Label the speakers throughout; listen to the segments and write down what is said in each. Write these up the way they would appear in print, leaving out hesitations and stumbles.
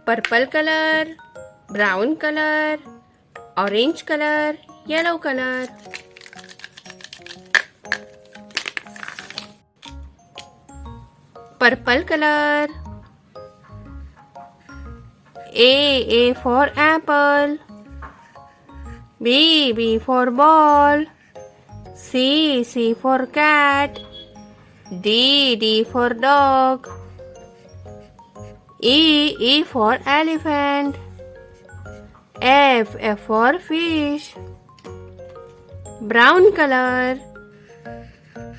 Speaker 1: purple color, brown color, orange color, yellow color. Purple color. A for apple. B for ball. C for cat. D for dog. E for elephant. F for fish. Brown color.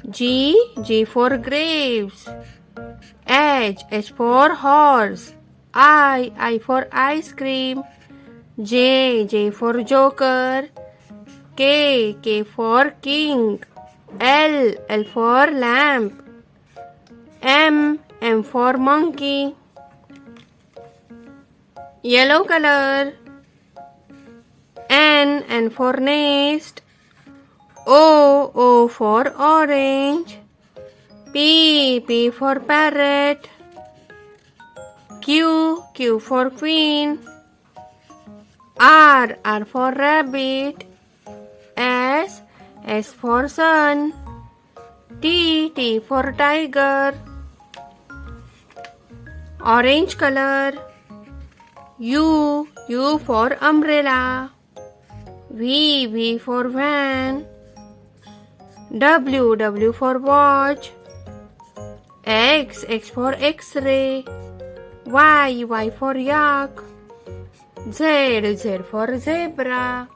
Speaker 1: G for grapes. H for horse. I for ice cream. J for joker. K for king. L for lamp. M for monkey. Yellow color. N for nest. O for orange. P for parrot. Q for queen. R for rabbit. S for sun. T for tiger. Orange color. U for umbrella. V for van. W for watch. X for x-ray. Y for yak. Z for zebra.